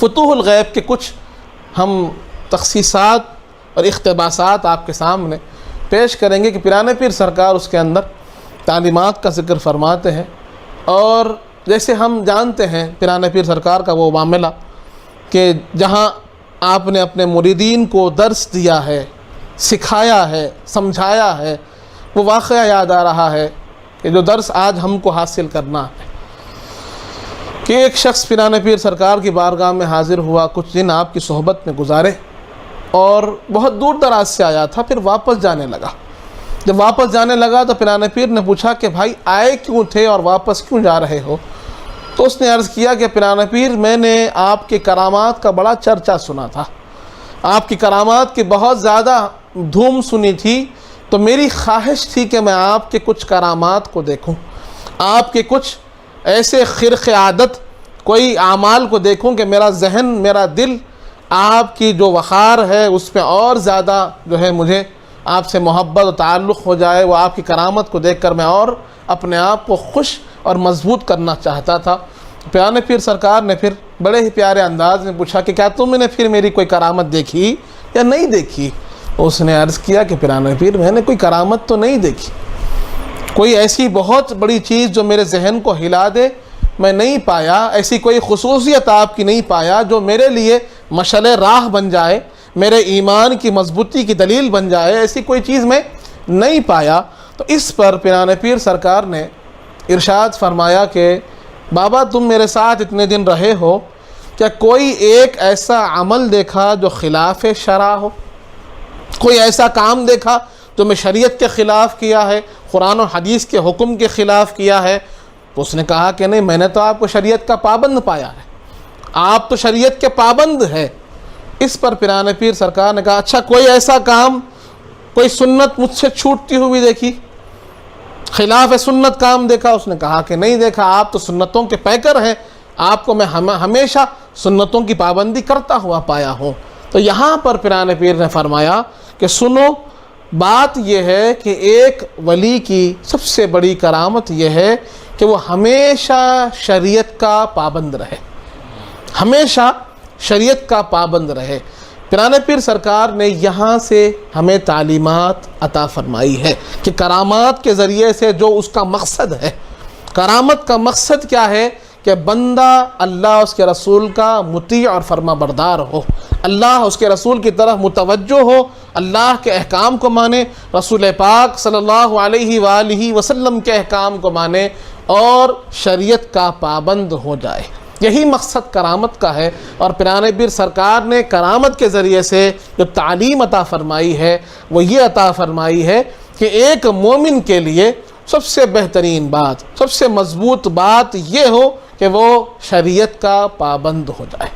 فتوح الغیب کے کچھ ہم تخصیصات اور اقتباسات آپ کے سامنے پیش کریں گے کہ پیرانے پیر سرکار اس کے اندر تعلیمات کا ذکر فرماتے ہیں. اور جیسے ہم جانتے ہیں پیرانے پیر سرکار کا وہ معاملہ کہ جہاں آپ نے اپنے مریدین کو درس دیا ہے، سکھایا ہے، سمجھایا ہے، وہ واقعہ یاد آ رہا ہے کہ جو درس آج ہم کو حاصل کرنا ہے کہ ایک شخص پیرانے پیر سرکار کی بارگاہ میں حاضر ہوا، کچھ دن آپ کی صحبت میں گزارے اور بہت دور دراز سے آیا تھا، پھر واپس جانے لگا. جب واپس جانے لگا تو پیرانے پیر نے پوچھا کہ بھائی آئے کیوں تھے اور واپس کیوں جا رہے ہو؟ تو اس نے عرض کیا کہ پیرانے پیر میں نے آپ کے کرامات کا بڑا چرچا سنا تھا، آپ کی کرامات کی بہت زیادہ دھوم سنی تھی، تو میری خواہش تھی کہ میں آپ کے کچھ کرامات کو دیکھوں، آپ کے کچھ ایسے خرق عادت کوئی اعمال کو دیکھوں کہ میرا ذہن، میرا دل آپ کی جو وقار ہے اس پہ اور زیادہ جو ہے مجھے آپ سے محبت و تعلق ہو جائے. وہ آپ کی کرامت کو دیکھ کر میں اور اپنے آپ کو خوش اور مضبوط کرنا چاہتا تھا. پیرانے پیر سرکار نے پھر بڑے ہی پیارے انداز میں پوچھا کہ کیا تم نے پھر میری کوئی کرامت دیکھی یا نہیں دیکھی؟ اس نے عرض کیا کہ پیرانے پیر میں نے کوئی کرامت تو نہیں دیکھی، کوئی ایسی بہت بڑی چیز جو میرے ذہن کو ہلا دے میں نہیں پایا، ایسی کوئی خصوصیت آپ کی نہیں پایا جو میرے لیے مشعل راہ بن جائے، میرے ایمان کی مضبوطی کی دلیل بن جائے، ایسی کوئی چیز میں نہیں پایا. تو اس پر پیرانے پیر سرکار نے ارشاد فرمایا کہ بابا تم میرے ساتھ اتنے دن رہے ہو، کیا کوئی ایک ایسا عمل دیکھا جو خلاف شرع ہو؟ کوئی ایسا کام دیکھا جو میں شریعت کے خلاف کیا ہے، قرآن و حدیث کے حکم کے خلاف کیا ہے؟ تو اس نے کہا کہ نہیں، میں نے تو آپ کو شریعت کا پابند پایا ہے، آپ تو شریعت کے پابند ہے. اس پر پیرانے پیر سرکار نے کہا اچھا کوئی ایسا کام، کوئی سنت مجھ سے چھوٹتی ہوئی دیکھی، خلاف سنت کام دیکھا؟ اس نے کہا کہ نہیں دیکھا، آپ تو سنتوں کے پیکر ہیں، آپ کو میں ہمیشہ سنتوں کی پابندی کرتا ہوا پایا ہوں. تو یہاں پر پیرانے پیر نے فرمایا کہ سنو، بات یہ ہے کہ ایک ولی کی سب سے بڑی کرامت یہ ہے کہ وہ ہمیشہ شریعت کا پابند رہے، ہمیشہ شریعت کا پابند رہے. پیرانے پیر سرکار نے یہاں سے ہمیں تعلیمات عطا فرمائی ہے کہ کرامات کے ذریعے سے جو اس کا مقصد ہے، کرامت کا مقصد کیا ہے کہ بندہ اللہ اس کے رسول کا مطیع اور فرما بردار ہو، اللہ اس کے رسول کی طرف متوجہ ہو، اللہ کے احکام کو مانے، رسول پاک صلی اللہ علیہ وآلہ وسلم کے احکام کو مانے اور شریعت کا پابند ہو جائے. یہی مقصد کرامت کا ہے. اور پیرانے پیر سرکار نے کرامت کے ذریعے سے جو تعلیم عطا فرمائی ہے وہ یہ عطا فرمائی ہے کہ ایک مومن کے لیے سب سے بہترین بات، سب سے مضبوط بات یہ ہو کہ وہ شریعت کا پابند ہو جائے.